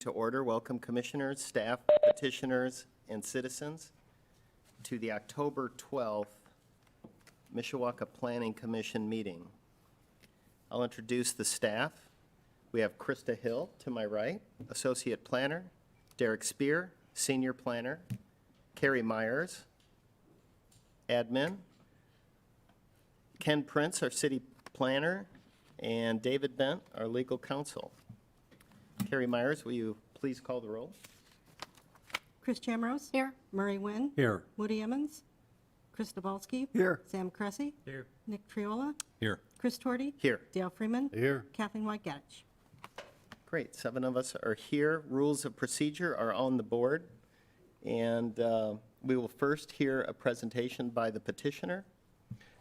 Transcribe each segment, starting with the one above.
To order, welcome commissioners, staff, petitioners, and citizens to the October 12th Mishawaka Planning Commission meeting. I'll introduce the staff. We have Krista Hill to my right, Associate Planner, Derek Spear, Senior Planner, Carrie Myers, Admin, Ken Prince, our City Planner, and David Bent, our Legal Counsel. Carrie Myers, will you please call the roll? Chris Chamrose. Here. Murray Wynn. Here. Woody Emmons. Chris Dabalski. Here. Sam Cressy. Here. Nick Triola. Here. Chris Torty. Here. Dale Freeman. Here. Kathleen White-Gaddich. Great, 7 of us are here. Rules of procedure are on the board. And we will first hear a presentation by the petitioner.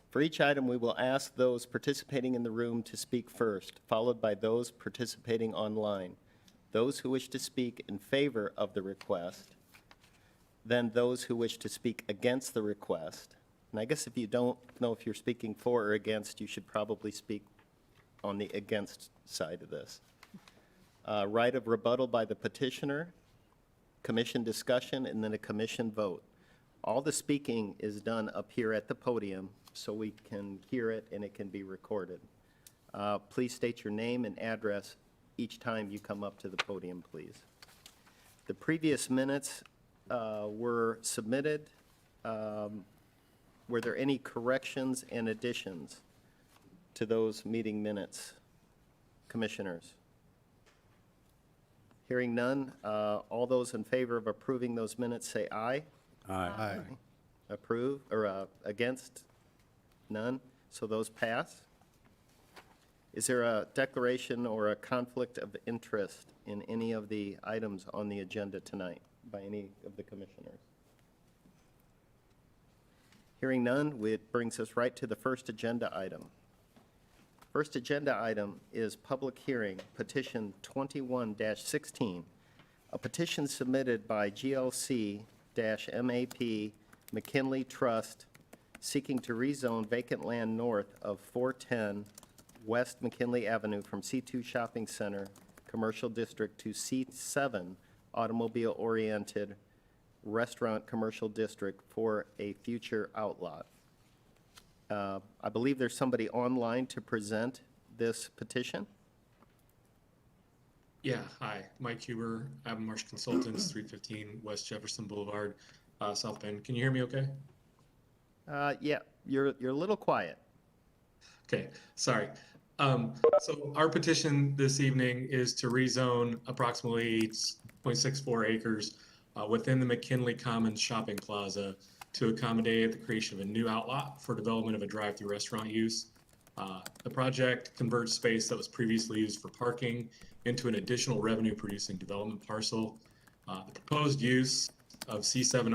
For each item, we will ask those participating in the room to speak first, followed by those participating online. Those who wish to speak in favor of the request, then those who wish to speak against the request. And I guess if you don't know if you're speaking for or against, you should probably speak on the against side of this. Right of rebuttal by the petitioner, commission discussion, and then a commission vote. All the speaking is done up here at the podium so we can hear it and it can be recorded. Please state your name and address each time you come up to the podium, please. The previous minutes were submitted. Were there any corrections and additions to those meeting minutes, commissioners? Hearing none, all those in favor of approving those minutes say aye. Aye. Approve, or against? None, so those pass. Is there a declaration or a conflict of interest in any of the items on the agenda tonight by any of the commissioners? Hearing none, it brings us right to the first agenda item. First agenda item is public hearing, petition 21-16, a petition submitted by GLC-MAP McKinley Trust seeking to rezone vacant land north of 410 West McKinley Avenue from C2 Shopping Center Commercial District to C7 Automobile-Oriented Restaurant Commercial District for a future outlot. I believe there's somebody online to present this petition. Yeah, hi, Mike Huber, Avonmarsh Consultants, 315 West Jefferson Boulevard, South Bend. Can you hear me okay? Yeah, you're a little quiet. Okay, sorry. So our petition this evening is to rezone approximately 0.64 acres within the McKinley Commons Shopping Plaza to accommodate the creation of a new outlot for development of a drive-through restaurant use. The project converts space that was previously used for parking into an additional revenue-producing development parcel. The proposed use of C7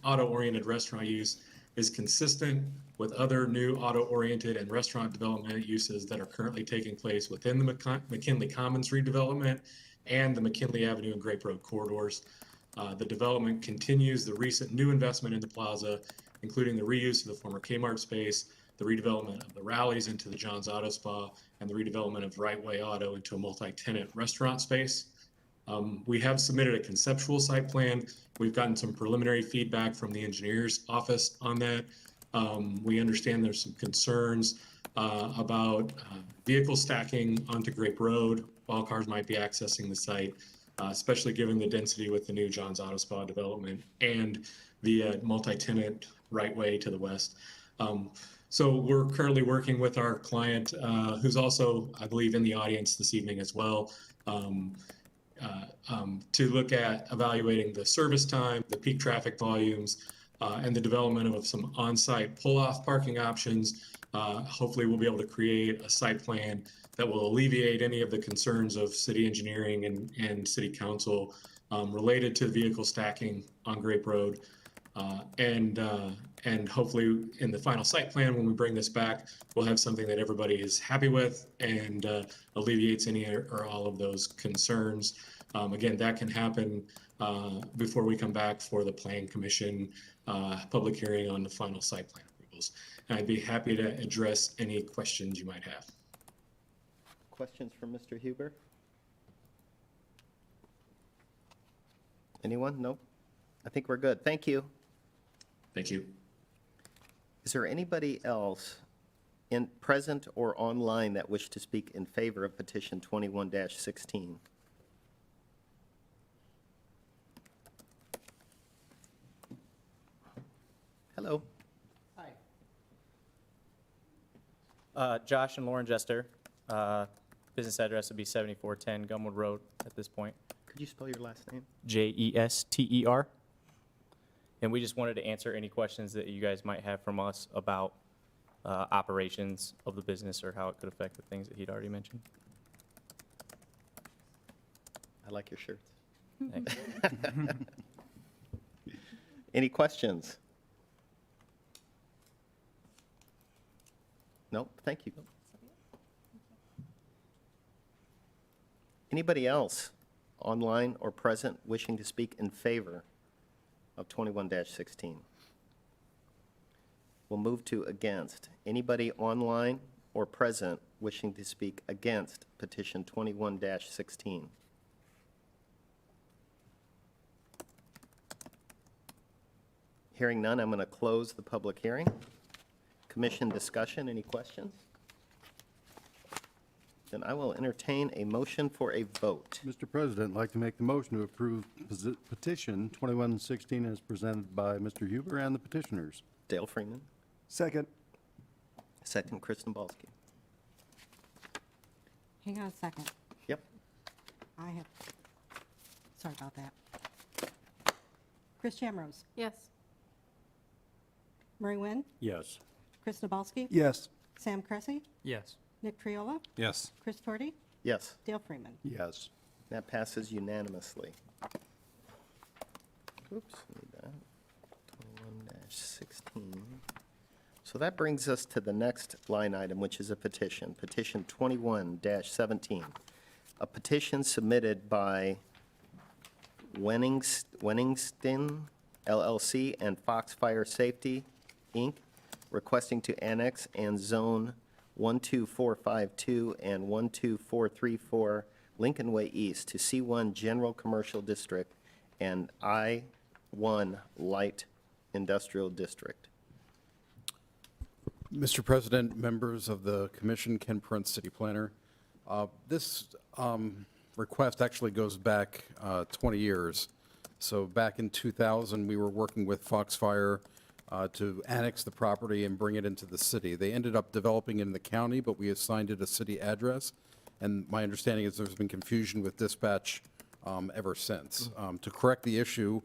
auto-oriented restaurant use is consistent with other new auto-oriented and restaurant development uses that are currently taking place within the McKinley Commons redevelopment and the McKinley Avenue and Grape Road corridors. The development continues the recent new investment in the plaza, including the reuse of the former Kmart space, the redevelopment of the Rallies into the John's Auto Spa, and the redevelopment of Right Way Auto into a multi-tenant restaurant space. We have submitted a conceptual site plan. We've gotten some preliminary feedback from the engineer's office on that. We understand there's some concerns about vehicle stacking onto Grape Road while cars might be accessing the site, especially given the density with the new John's Auto Spa development and the multi-tenant right way to the west. So we're currently working with our client, who's also, I believe, in the audience this evening as well, to look at evaluating the service time, the peak traffic volumes, and the development of some on-site pull-off parking options. Hopefully we'll be able to create a site plan that will alleviate any of the concerns of city engineering and city council related to vehicle stacking on Grape Road. And hopefully in the final site plan, when we bring this back, we'll have something that everybody is happy with and alleviates any or all of those concerns. Again, that can happen before we come back for the Plan Commission public hearing on the final site plan approvals. And I'd be happy to address any questions you might have. Questions for Mr. Huber? Anyone? Nope. I think we're good. Thank you. Thank you. Is there anybody else in present or online that wish to speak in favor of petition 21-16? Hello. Josh and Lauren Jester. Business address would be 7410 Gumwood Road at this point. Could you spell your last name? Jester. And we just wanted to answer any questions that you guys might have from us about operations of the business or how it could affect the things that he'd already mentioned. I like your shirts. Thanks. Any questions? Nope, thank you. Anybody else online or present wishing to speak in favor of 21-16? We'll move to against. Anybody online or present wishing to speak against petition 21-16? Hearing none, I'm going to close the public hearing. Commission discussion, any questions? Then I will entertain a motion for a vote. Mr. President, I'd like to make the motion to approve petition 2116 as presented by Mr. Huber and the petitioners. Dale Freeman, Second. second Kristen Balsky. Hang on a second. Yep. Sorry about that. Chris Chamrose, Yes. Murray Nguyen, Yes. Chris Nabalski, Yes. Sam Cressy, Yes. Nick Triola, Yes. Chris Torty, Yes, Dale Freeman. Yes. that passes unanimously. Oops, need that. 21-16. So that brings us to the next line item, which is a petition, petition 21-17. A petition submitted by Wenningston LLC and Foxfire Safety, Inc., requesting to annex and zone 12452 and 12434 Lincoln Way East to C1 General Commercial District and I-1 Light Industrial District. Mr. President, members of the commission, Ken Prince, city planner. This request actually goes back 20 years. So back in 2000, we were working with Foxfire to annex the property and bring it into the city. They ended up developing it in the county, but we assigned it a city address. And my understanding is there's been confusion with dispatch ever since. To correct the issue,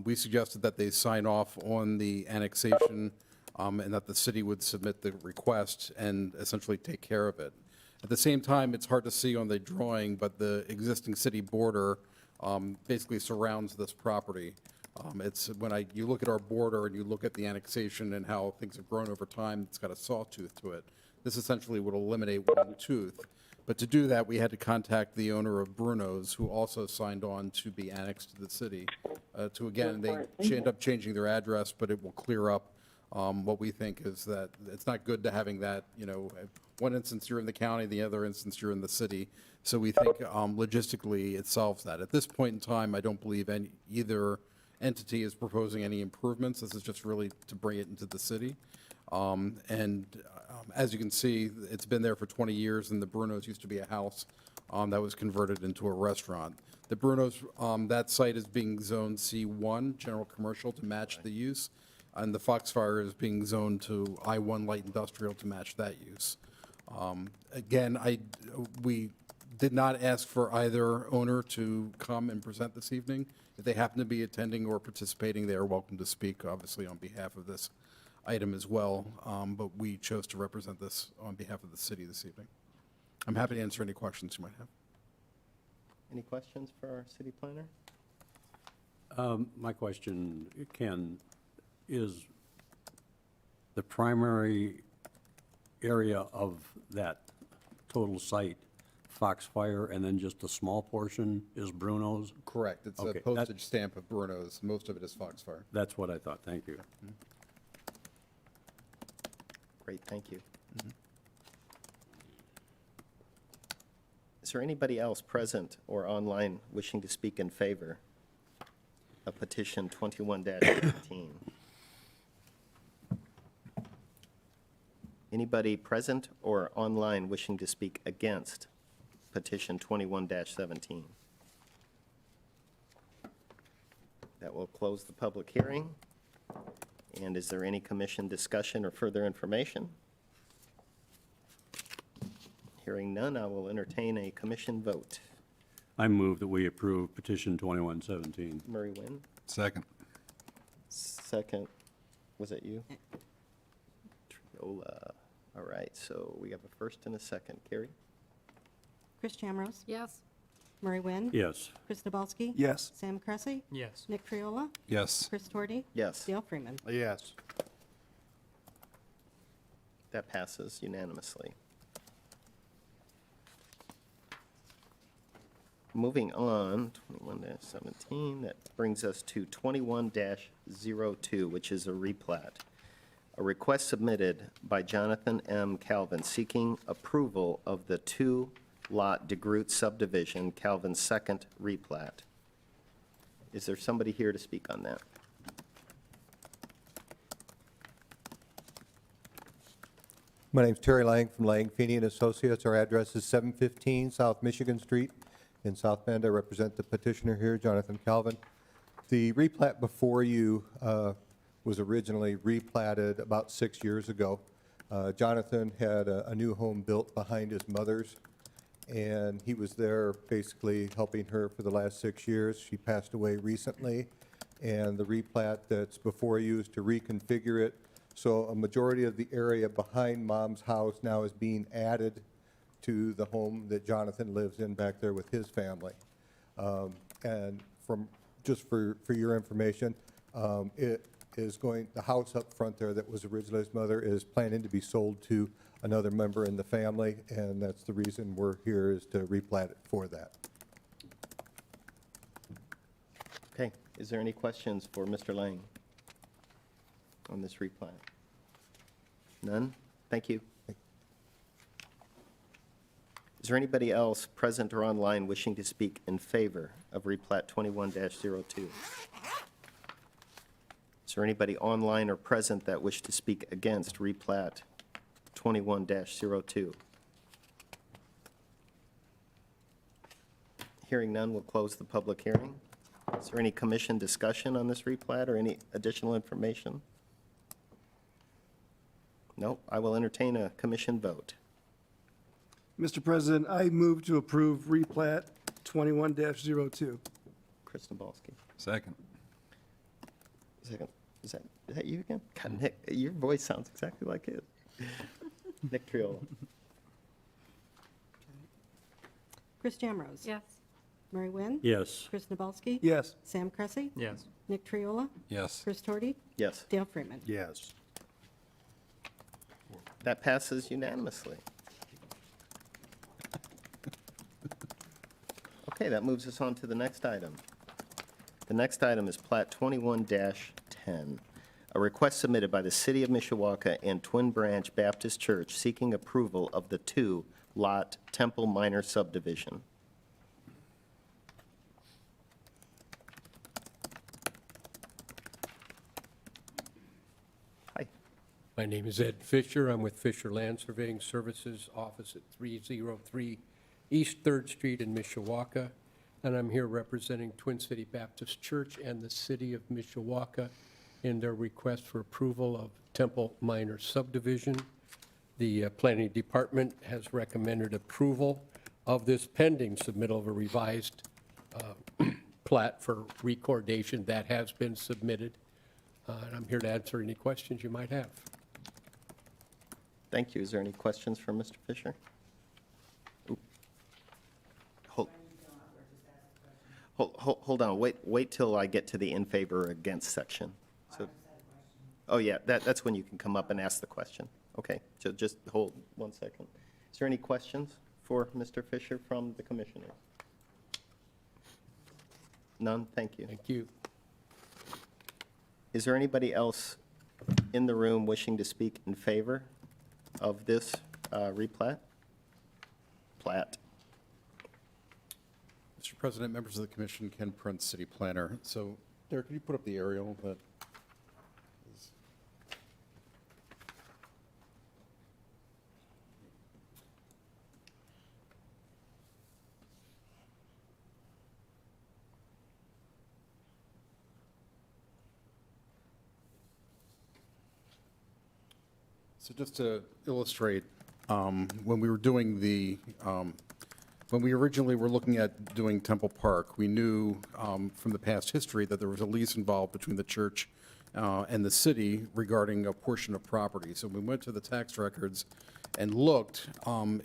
we suggested that they sign off on the annexation and that the city would submit the request and essentially take care of it. At the same time, it's hard to see on the drawing, but the existing city border basically surrounds this property. It's when you look at our border and you look at the annexation and how things have grown over time, it's got a sawtooth to it. This essentially would eliminate one tooth. But to do that, we had to contact the owner of Bruno's, who also signed on to be annexed to the city. They end up changing their address, but it will clear up what we think is that it's not good to having that, one instance you're in the county, the other instance you're in the city. So we think logistically it solves that. At this point in time, I don't believe either entity is proposing any improvements. This is just really to bring it into the city. As you can see, it's been there for 20 years, and the Bruno's used to be a house that was converted into a restaurant. The Bruno's, that site is being zoned C1, general commercial, to match the use, and the Foxfire is being zoned to I-1 light industrial to match that use. Again, we did not ask for either owner to come and present this evening. If they happen to be attending or participating, they are welcome to speak, obviously, on behalf of this item as well, but we chose to represent this on behalf of the city this evening. I'm happy to answer any questions you might have. Any questions for our city planner? My question, Ken, is the primary area of that total site Foxfire, and then just a small portion is Bruno's? Correct. It's a Okay, postage stamp of Bruno's. Most of it is Foxfire. That's what I thought. Thank you. Great, thank you. Is there anybody else present or online wishing to speak in favor of petition 21-18. Anybody present or online wishing to speak against petition 21-17? That will close the public hearing. And is there any commission discussion or further information? Hearing none, I will entertain a commission vote. I move that we approve petition 2117. Murray Wynn, Second. second. Was that you? Triola. All right, so we have a first and a second. Carrie? Chris Chamrose, Yes. Murray Wynn, Yes. Chris Nabowski. Yes. Sam Cressy, Yes. Nick Triola, Yes. Chris Torty, Yes, Dale Freeman. Yes. that passes unanimously. Moving on, 21-17, that brings us to 21-02, which is a replat. A request submitted by Jonathan M. Calvin seeking approval of the two-lot DeGroot subdivision, Calvin's second replat. Is there somebody here to speak on that? My name's Terry Lang from Lang, Feeney and Associates. Our address is 715 South Michigan Street in South Bend. I represent the petitioner here, Jonathan Calvin. The replat before you was originally replatted about 6 years ago. Jonathan had a new home built behind his mother's, and he was there basically helping her for the last 6 years. She passed away recently, and the replat that's before you is to reconfigure it. So a majority of the area behind Mom's house now is being added to the home that Jonathan lives in back there with his family. And just for your information, it is going, the house up front there that was originally his mother is planning to be sold to another member in the family, and that's the reason we're here, is to replat it for that. Okay, is there any questions for Mr. Lang on this replat? None? Thank you. Is there anybody else present or online wishing to speak in favor of replat 21-02? Is there anybody online or present that wish to speak against replat 21-02? Hearing none, we'll close the public hearing. Is there any commission discussion on this replat or any additional information? No, I will entertain a commission vote. Mr. President, I move to approve replat 21-02. Chris Nabowski. Second. Second. Is that you again? God, Nick, your voice sounds exactly like his. Nick Triola. Chris Chamrose. Yes. Murray Wynn. Yes. Chris Nabowski. Yes. Sam Cressy, Yes. Nick Triola, Yes. Chris Torty, Yes, Dale Freeman. Yes. that passes unanimously. Okay, that moves us on to the next item. The next item is Plat 21-10, a request submitted by the City of Mishawaka and Twin Branch Baptist Church seeking approval of the two-lot Temple Minor subdivision. Hi. My name is Ed Fisher. I'm with Fisher Land Surveying Services, office at 303 East 3rd Street in Mishawaka, and I'm here representing Twin City Baptist Church and the City of Mishawaka in their request for approval of Temple Minor subdivision. The Planning Department has recommended approval of this pending submittal of a revised plat for recordation that has been submitted. And I'm here to answer any questions you might have. Thank you. Is there any questions for Mr. Fisher? Oop. Hold on, wait till I get to the in favor or against section. So, oh, yeah, that's when you can come up and ask the question. Okay, so just hold 1 second. Is there any questions for Mr. Fisher from the commissioners? None? Thank you. Thank you. Is there anybody else in the room wishing to speak in favor of this replat? Plat. Mr. President, members of the commission, Ken Prince, city planner. So Derek, could you put up the aerial that is? So just to illustrate, when we were doing when we originally were looking at doing Temple Park, we knew from the past history that there was a lease involved between the church and the city regarding a portion of property. So when we went to the tax records and looked,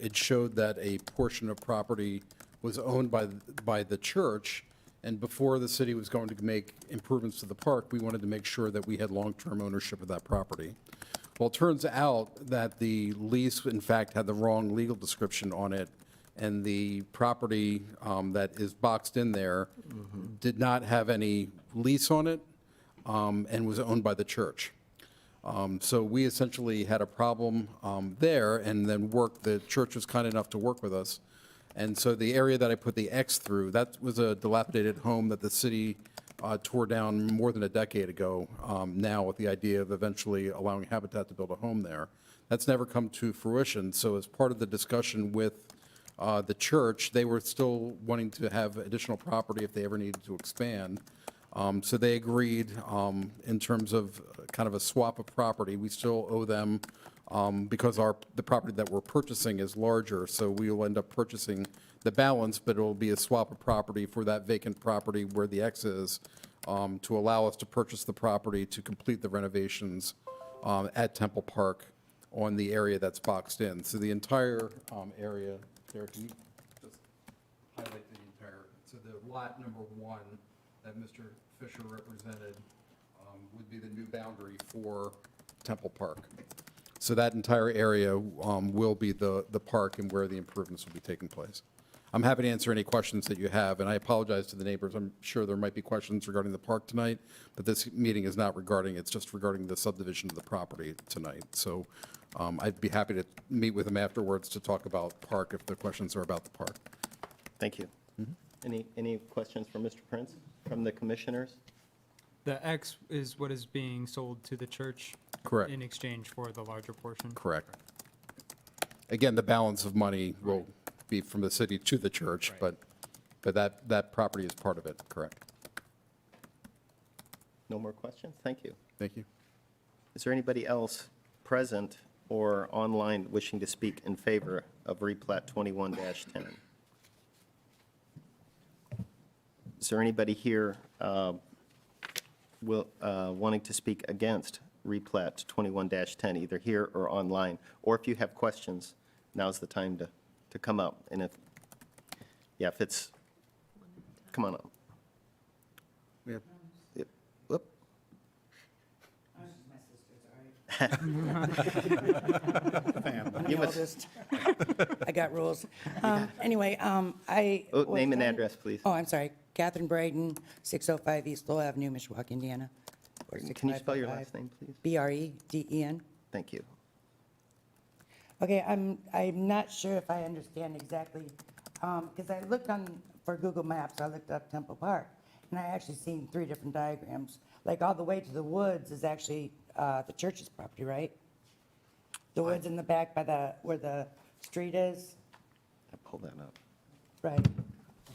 it showed that a portion of property was owned by the church, and before the city was going to make improvements to the park, we wanted to make sure that we had long-term ownership of that property. Well, it turns out that the lease, in fact, had the wrong legal description on it, and the property that is boxed in there did not have any lease on it and was owned by the church. So we essentially had a problem there, and then the church was kind enough to work with us. And so the area that I put the X through, that was a dilapidated home that the city tore down more than a decade ago now, with the idea of eventually allowing Habitat to build a home there. That's never come to fruition. So as part of the discussion with the church, they were still wanting to have additional property if they ever needed to expand. So they agreed in terms of kind of a swap of property. We still owe them because the property that we're purchasing is larger, so we will end up purchasing the balance, but it will be a swap of property for that vacant property where the X is, to allow us to purchase the property to complete the renovations at Temple Park on the area that's boxed in. So the entire area, Derek, can you just highlight the entire, so the lot number 1 that Mr. Fisher represented would be the new boundary for Temple Park. So that entire area will be the park and where the improvements will be taking place. I'm happy to answer any questions that you have, and I apologize to the neighbors. I'm sure there might be questions regarding the park tonight, but this meeting is not regarding, it's just regarding the subdivision of the property tonight. So I'd be happy to meet with them afterwards to talk about park if the questions are about the park. Thank you. Any questions for Mr. Prince from the commissioners? The X is what is being sold to the church? Correct. In exchange for the larger portion? Correct. Again, the balance of money will be from the city to the church, Right. but that property is part of it, correct? No more questions? Thank you. Thank you. Is there anybody else present or online wishing to speak in favor of replat 21-10? Is there anybody here wanting to speak against replat 21-10, either here or online? Or if you have questions, now's the time to come up. And if it's, come on up. We have- Whoop. You must, I got rules. Anyway, I. oh, name and address, please. Oh, I'm sorry. Catherine Braden, 605 East Lowell Avenue, Mishawaka, Indiana. Can you spell your last name, please? Breden. Thank you. Okay, I'm not sure if I understand exactly, because I looked for Google Maps, I looked up Temple Park, and I actually seen 3 different diagrams. Like all the way to the woods is actually the church's property, right? The woods in the back by where the street is, I'll pull that up. right?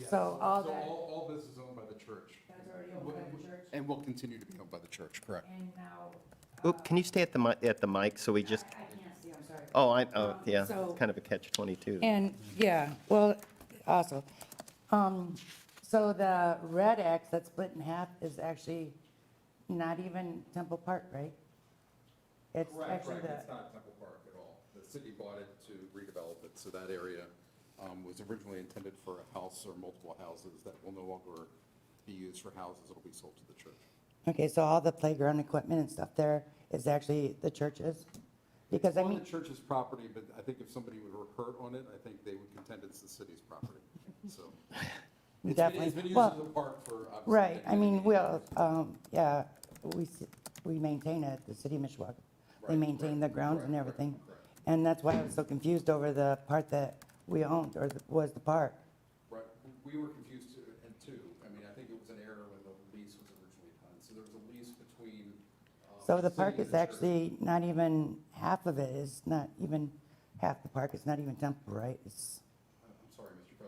So all that, all this is owned by the church. that's already owned by the church? And will continue to be owned by the church, correct? And now, Oop, can you stay at the mic so we just, I can't see, I'm sorry. oh, yeah, So- it's kind of a catch-22. And, yeah, well, also, so the red X that's split in half is actually not even Temple Park, right? It's actually the, It's not Temple Park at all. The city bought it to redevelop it, so that area was originally intended for a house or multiple houses that will no longer be used for houses. It'll be sold to the church. okay, so all the playground equipment and stuff there is actually the church's? Because I On mean, the church's property, but I think if somebody were hurt on it, I think they would contend it's the city's property, so. definitely. It's been used Well, as a park for, obviously. right, I mean, we'll, yeah, we maintain it, the city of Mishawaka. They Right, maintain the right, grounds correct, and everything. correct. And that's why I was so confused over the part that we owned, or was the park. Right, we were confused too. I mean, I think it was an error when the lease was originally done. So the park is actually not even, half of it is not even, half the park is not even Temple, right? It's. I'm sorry, Mr.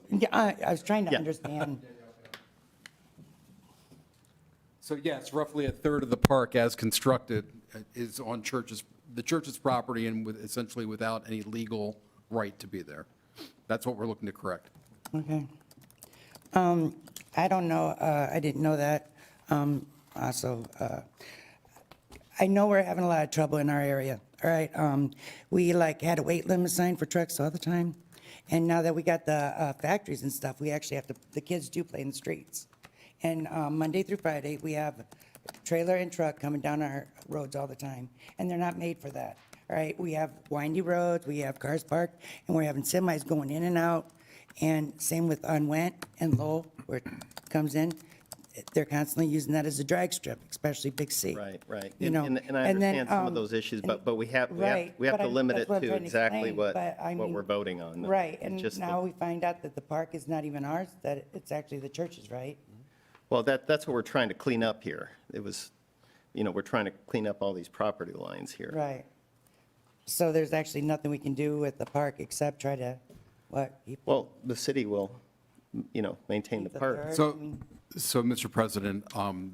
President. Yeah, I was trying to Yeah. understand. So yes, roughly a third of the park as constructed is on the church's property and essentially without any legal right to be there. That's what we're looking to correct. Okay. I don't know, I didn't know that. Also, I know we're having a lot of trouble in our area, all right? We like had a weight limit sign for trucks all the time. And now that we got the factories and stuff, we actually have to, the kids do play in the streets. And Monday through Friday, we have trailer and truck coming down our roads all the time, and they're not made for that, all right? We have windy roads, we have cars parked, and we're having semis going in and out. And same with on Went and Lowell, where it comes in. They're constantly using that as a drag strip, especially Big C. Right. You know, And I and then, understand some of those issues, but we have right, to but limit that's it what I'm to trying to exactly explain, what but I mean- we're voting on. Right, It's and just the- now we find out that the park is not even ours, that it's actually the church's, right? Well, that's what we're trying to clean up here. It was, we're trying to clean up all these property lines here. Right. So there's actually nothing we can do with the park except try to, what? keep Well, the city will, maintain the the park. third? So, Mr. President,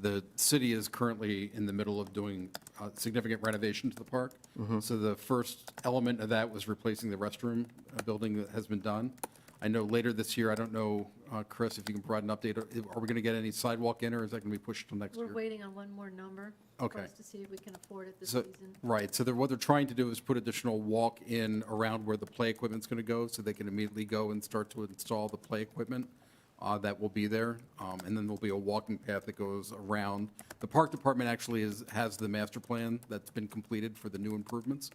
the city is currently in the middle of doing significant renovation to the park. So the first element of that was replacing the restroom building that has been done. I know later this year, I don't know, Chris, if you can provide an update, are we going to get any sidewalk in, or is that going to be pushed till next year? We're waiting on one more number. Okay. For us to see if we can afford it this So, season. right, so what they're trying to do is put additional walk-in around where the play equipment's going to go, so they can immediately go and start to install the play equipment that will be there. And then there'll be a walking path that goes around. The park department actually has the master plan that's been completed for the new improvements.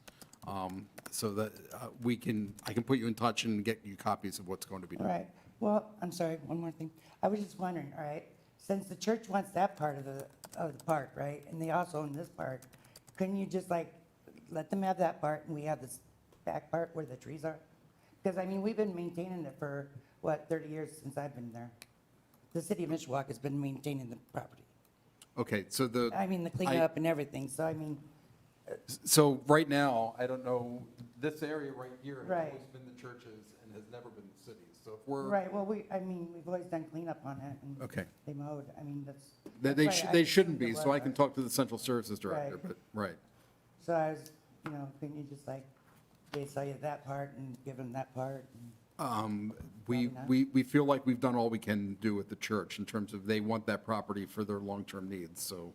So that I can put you in touch and get you copies of what's going to be done. Right. Well, I'm sorry, one more thing. I was just wondering, all right, since the church wants that part of the park, right, and they also own this part, couldn't you just like let them have that part and we have this back part where the trees are? Because, I mean, we've been maintaining it for, 30 years since I've been there. The city of Mishawaka has been maintaining the property. Okay, so the cleanup and everything, so I mean, So right now, I don't know, this area right here has Right. always been the churches and has never been the city's. So if we're. right, well, we've always done cleanup on it and Okay. they mowed, I mean, that's. They that's why I they shouldn't assumed be, it so I was can ours. talk to the central services director, Right. but, right. So I was, couldn't you just like, they sell you that part and give them that part? We Probably not. we feel like we've done all we can do with the church in terms of they want that property for their long-term needs, so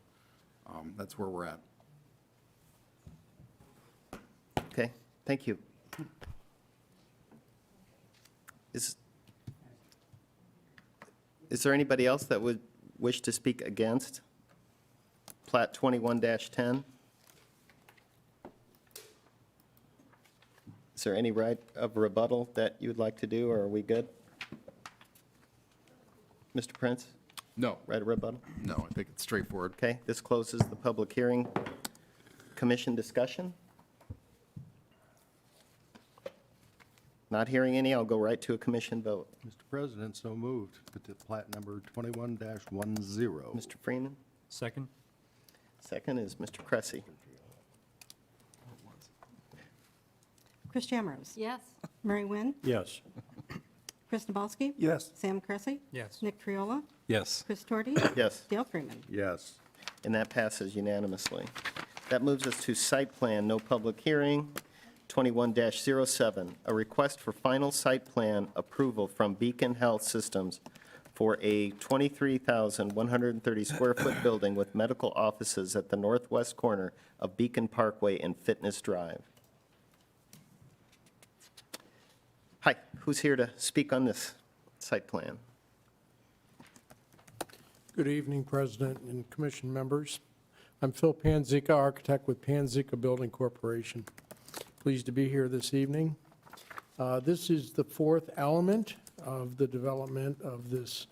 that's where we're at. Okay, thank you. Is there anybody else that would wish to speak against Plat 21-10? Is there any right of rebuttal that you would like to do, or are we good? Mr. Prince, No, right of rebuttal? no, I think it's straightforward. Okay, this closes the public hearing. Commission discussion? Not hearing any, I'll go right to a commission vote. Mr. President, so moved. Plat number 21-10. Mr. Freeman, Second? second is Mr. Cressy. Chris Jamrose. Yes. Mary Wynn. Yes. Chris Nabalski. Yes. Sam Cressy. Yes. Nick Triola. Yes. Chris Torty. Yes. Dale Freeman. Yes. And that passes unanimously. That moves us to site plan, no public hearing, 21-07, a request for final site plan approval from Beacon Health Systems for a 23,130 square foot building with medical offices at the northwest corner of Beacon Parkway and Fitness Drive. Hi, who's here to speak on this site plan? Good evening, President and Commission members. I'm Phil Panzica, architect with Panzica Building Corporation. Pleased to be here this evening. This is the fourth element of the development of this,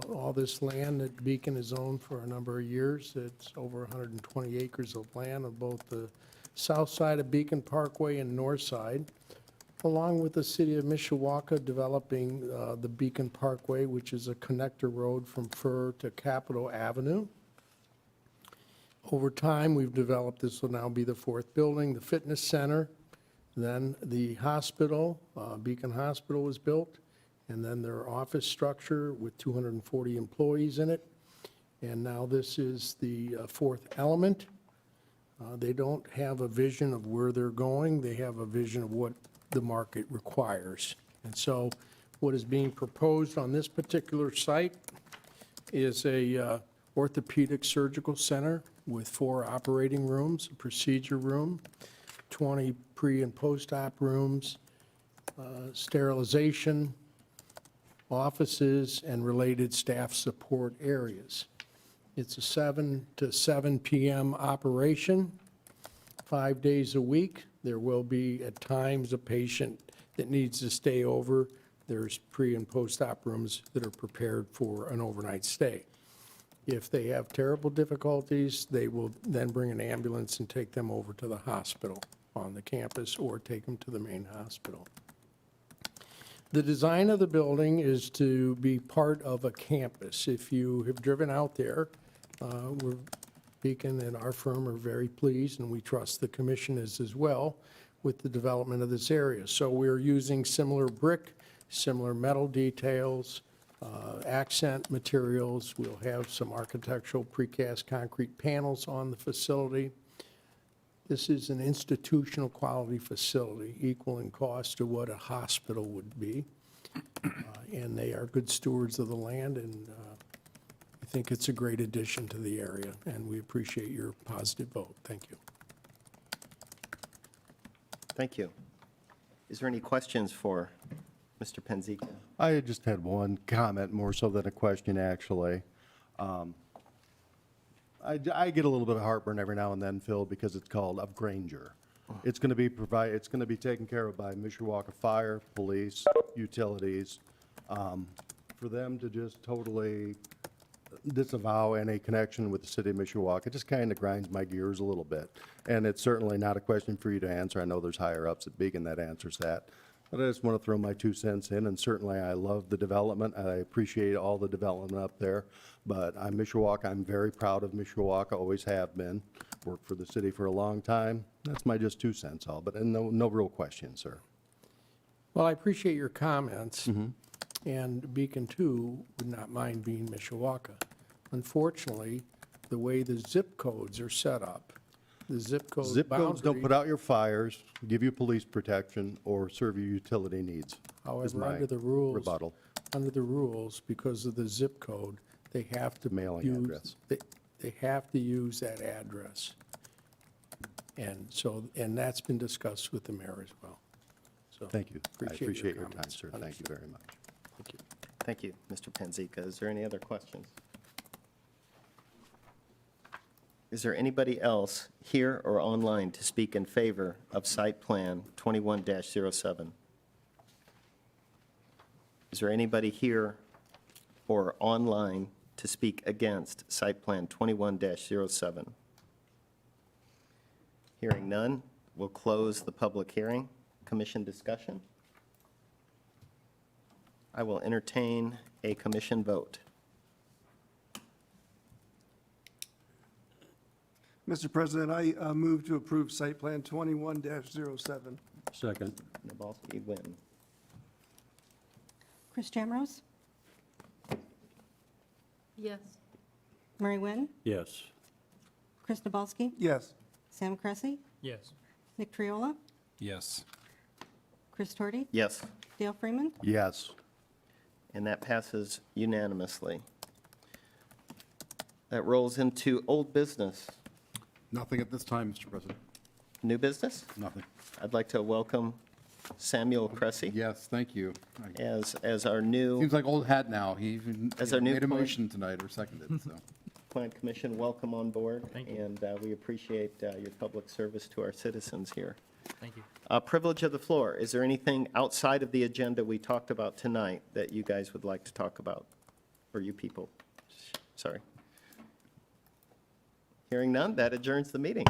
all this land that Beacon has owned for a number of years. It's over 120 acres of land on both the south side of Beacon Parkway and north side, along with the city of Mishawaka developing the Beacon Parkway, which is a connector road from Fur to Capitol Avenue. Over time, we've developed, this will now be the fourth building, the fitness center, then the hospital, Beacon Hospital was built, and then their office structure with 240 employees in it. And now this is the fourth element. They don't have a vision of where they're going, they have a vision of what the market requires. And so what is being proposed on this particular site is a orthopedic surgical center with 4 operating rooms, a procedure room, 20 pre- and post-op rooms, sterilization, offices, and related staff support areas. It's a 7 to 7 p.m. operation, 5 days a week. There will be, at times, a patient that needs to stay over. There's pre- and post-op rooms that are prepared for an overnight stay. If they have terrible difficulties, they will then bring an ambulance and take them over to the hospital on the campus or take them to the main hospital. The design of the building is to be part of a campus. If you have driven out there, Beacon and our firm are very pleased, and we trust the commission is as well, with the development of this area. So we're using similar brick, similar metal details, accent materials. We'll have some architectural precast concrete panels on the facility. This is an institutional quality facility, equal in cost to what a hospital would be. And they are good stewards of the land, and I think it's a great addition to the area, and we appreciate your positive vote. Thank you. Thank you. Is there any questions for Mr. Penzica? I just had one comment, more so than a question, actually. I get a little bit of heartburn every now and then, Phil, because it's called of Granger. It's going to be it's going to be taken care of by Mishawaka Fire, Police, Utilities. For them to just totally disavow any connection with the city of Mishawaka, it just kind of grinds my gears a little bit. And it's certainly not a question for you to answer. I know there's higher ups at Beacon that answers that. But I just want to throw my 2 cents in, and certainly I love the development. I appreciate all the development up there. But I'm Mishawaka. I'm very proud of Mishawaka, always have been. Worked for the city for a long time. That's my just 2 cents all, but no real question, sir. Well, I appreciate your comments, and Beacon, too, would not mind being Mishawaka. Unfortunately, the way the zip codes are set up, the zip code Zip codes don't boundary- put out your fires, give you police protection, or serve your utility needs, is However, my under the rules, rebuttal. because of the zip code, they have to Mailing use- address. They have to use that address. And so, and that's been discussed with the mayor as well. So Thank you. I appreciate your time, comments. sir. Thank you very much. Thank you. Thank you, Mr. Penzica. Is there any other questions? Is there anybody else here or online to speak in favor of Site Plan 21-07? Is there anybody here or online to speak against Site Plan 21-07? Hearing none, we'll close the public hearing. Commission discussion? I will entertain a commission vote. Mr. President, I move to approve Site Plan 21-07. Second. Nabalski, Wynn. Chris Jamrose, Yes. Murray Wynn, Yes. Chris Nabalski, Yes. Sam Cressy, Yes. Nick Triola, Yes. Chris Torti, Yes, Dale Freeman, Yes. and that passes unanimously. That rolls into old business. Nothing at this time, Mr. President. New business? Nothing. I'd like to welcome Samuel Cressy Yes, thank you. as our new Seems like old hat now. He even As our new made a plan- motion tonight or seconded, so. Plan Commission. Welcome on board. Thank you. And we appreciate your public service to our citizens here. Thank you. Privilege of the floor. Is there anything outside of the agenda we talked about tonight that you guys would like to talk about? Or you people? Sorry. Hearing none, that adjourns the meeting.